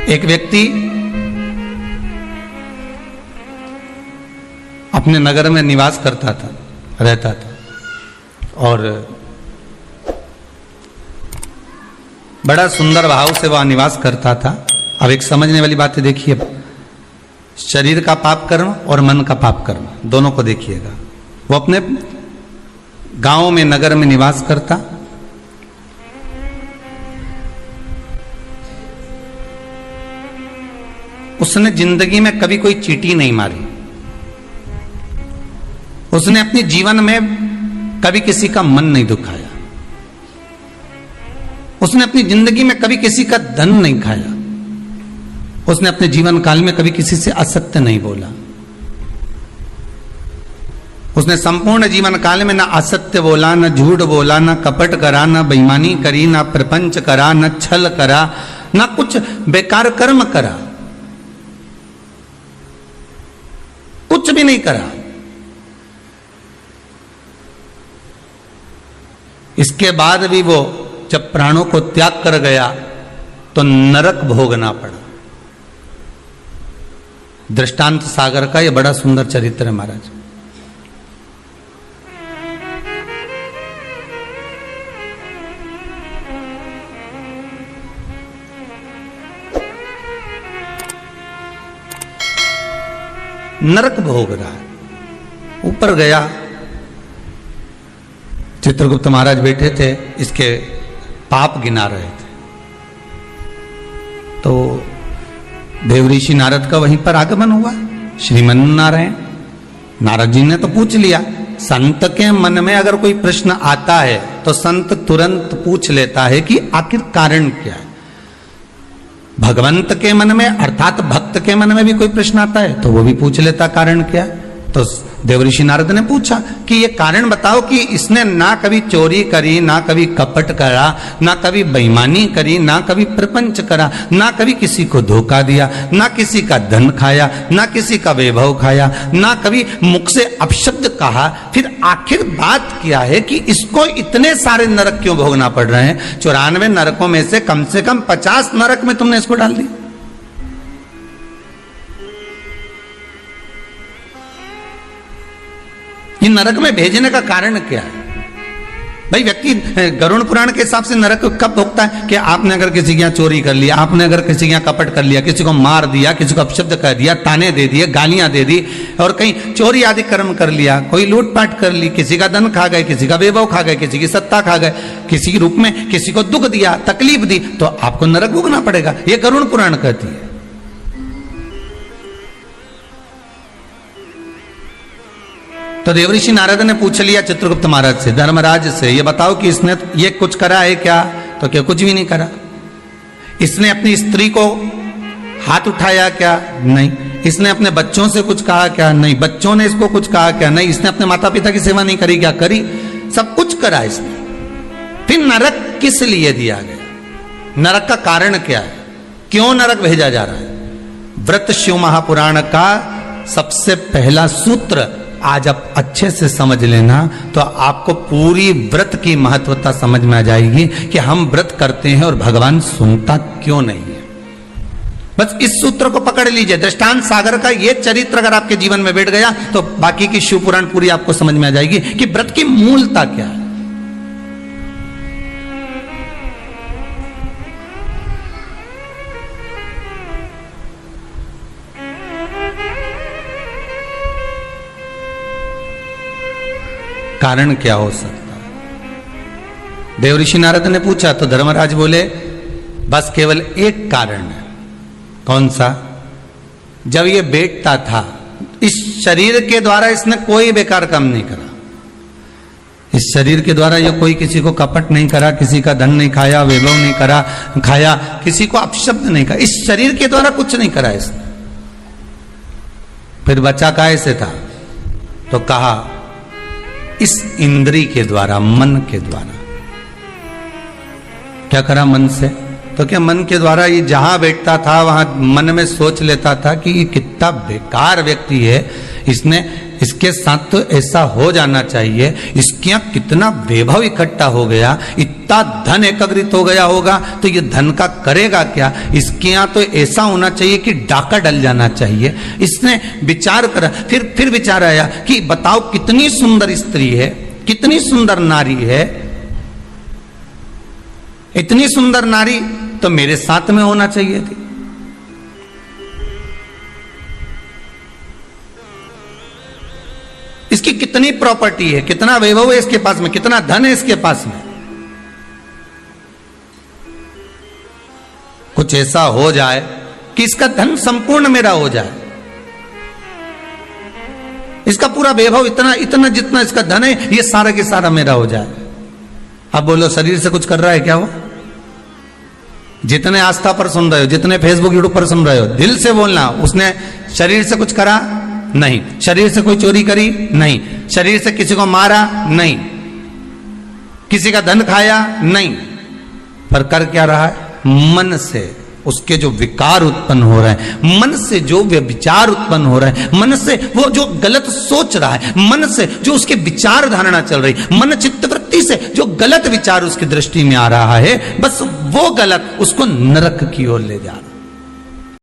एक व्यक्ति अपने नगर में निवास करता था, रहता था, और बड़ा सुंदर भाव से वह निवास करता था। अब एक समझने वाली बात है, देखिए, शरीर का पाप कर्म और मन का पाप कर्म दोनों को देखिएगा। वो अपने गांव में, नगर में निवास करता, उसने जिंदगी में कभी कोई चींटी नहीं मारी, उसने अपने जीवन में कभी किसी का मन नहीं दुखाया, उसने अपनी जिंदगी में कभी किसी का धन नहीं खाया, उसने अपने जीवन काल में कभी किसी से असत्य नहीं बोला, उसने संपूर्ण जीवन काल में न असत्य बोला, न झूठ बोला, न कपट करा, न बेईमानी करी, न प्रपंच करा, न छल करा, न कुछ बेकार कर्म करा, कुछ भी नहीं करा। इसके बाद भी वो जब प्राणों को त्याग कर गया तो नरक भोगना पड़ा। दृष्टांत सागर का यह बड़ा सुंदर चरित्र है महाराज। नरक भोग रहा है, ऊपर गया। चित्रगुप्त महाराज बैठे थे, इसके पाप गिना रहे थे, तो देवऋषि नारद का वहीं पर आगमन हुआ। श्रीमन नारायण, नारद जी ने तो पूछ लिया। संत के मन में अगर कोई प्रश्न आता है तो संत तुरंत पूछ लेता है कि आखिर कारण क्या है। भगवंत के मन में, अर्थात भक्त के मन में भी कोई प्रश्न आता है तो वो भी पूछ लेता कारण क्या है। तो देवऋषि नारद ने पूछा कि ये कारण बताओ कि इसने ना कभी चोरी करी, ना कभी कपट करा, ना कभी बेईमानी करी, ना कभी प्रपंच करा, ना कभी किसी को धोखा दिया, ना किसी का धन खाया, ना किसी का वैभव खाया, ना कभी मुख से अपशब्द कहा। फिर आखिर बात क्या है कि इसको इतने सारे नरक क्यों भोगना पड़ रहे हैं? 94 नरकों में से कम 50 नरक में तुमने इसको डाल दिया। ये नरक में भेजने का कारण क्या है? भाई व्यक्ति गरुड़ पुराण के हिसाब से नरक कब भोगता है कि आपने अगर किसी के यहाँ चोरी कर लिया, आपने अगर किसी के यहाँ कपट कर लिया, किसी को मार दिया, किसी को अपशब्द कह दिया, ताने दे दिए, गालियां दे दी, और कहीं चोरी आदि कर्म कर लिया, कोई लूटपाट कर ली, किसी का धन खा गए, किसी का वैभव खा गए, किसी की सत्ता खा गए, किसी के रूप में किसी को दुख दिया, तकलीफ दी, तो आपको नरक भोगना पड़ेगा। ये गरुड़ पुराण कहती है। तो देवऋषि नारद ने पूछ लिया चित्रगुप्त महाराज से, धर्मराज से, ये बताओ कि इसने ये कुछ करा है क्या? तो क्या कुछ भी नहीं करा। इसने अपनी स्त्री को हाथ उठाया क्या? नहीं। इसने अपने बच्चों से कुछ कहा क्या? नहीं। बच्चों ने इसको कुछ कहा क्या? नहीं। इसने अपने माता पिता की सेवा नहीं करी क्या? करी। सब कुछ करा इसने। फिर नरक किस लिए दिया गया? नरक का कारण क्या है? क्यों नरक भेजा जा रहा है? व्रत शिव महापुराण का सबसे पहला सूत्र आज आप अच्छे से समझ लेना तो आपको पूरी व्रत की महत्वता समझ में आ जाएगी कि हम व्रत करते हैं और भगवान सुनता क्यों नहीं है। बस इस सूत्र को पकड़ लीजिए। दृष्टांत सागर का ये चरित्र अगर आपके जीवन में बैठ गया तो बाकी की शिव पुराण पूरी आपको समझ में आ जाएगी कि व्रत की मूलता क्या है। कारण क्या हो सकता है? देवऋषि नारद ने पूछा तो धर्मराज बोले बस केवल एक कारण है। कौन सा? जब ये बैठता था इस शरीर के द्वारा इसने कोई बेकार काम नहीं करा। इस शरीर के द्वारा ये कोई किसी को कपट नहीं करा, किसी का धन नहीं खाया, वैभव नहीं करा खाया, किसी को अपशब्द नहीं कहा। इस शरीर के द्वारा कुछ नहीं करा इसने। फिर बचा काहे से था? तो कहा इस इंद्री के द्वारा, मन के द्वारा। क्या करा मन से? तो क्या मन के द्वारा ये जहां बैठता था वहां मन में सोच लेता था कि ये कितना बेकार व्यक्ति है, इसने इसके साथ तो ऐसा हो जाना चाहिए, इसके यहाँ कितना वैभव इकट्ठा हो गया, इतना धन एकत्रित हो गया होगा, तो ये धन का करेगा क्या, इसके यहाँ तो ऐसा होना चाहिए कि डाका डल जाना चाहिए। इसने विचार करा, फिर विचार आया कि बताओ कितनी सुंदर स्त्री है, कितनी सुंदर नारी है, इतनी सुंदर नारी तो मेरे साथ में होना चाहिए थी। इसकी कितनी प्रॉपर्टी है, कितना वैभव है इसके पास में, कितना धन है इसके पास में, कुछ ऐसा हो जाए कि इसका धन संपूर्ण मेरा हो जाए, इसका पूरा वैभव इतना इतना जितना इसका धन है ये सारा के सारा मेरा हो जाए। अब बोलो शरीर से कुछ कर रहा है क्या वो? जितने आस्था पर सुन रहे हो, जितने फेसबुक यूट्यूब पर सुन रहे हो, दिल से बोलना, उसने शरीर से कुछ करा नहीं, शरीर से कोई चोरी करी नहीं, शरीर से किसी को मारा नहीं, किसी का धन खाया नहीं, पर कर क्या रहा है? मन से उसके जो विकार उत्पन्न हो रहे हैं, मन से जो विचार उत्पन्न हो रहे हैं, मन से वो जो गलत सोच रहा है, मन से जो उसके विचार धारणा चल रही, मन चित्तवृत्ति से जो गलत विचार उसकी दृष्टि में आ रहा है, बस वो गलत उसको नरक की ओर ले जा रहा है।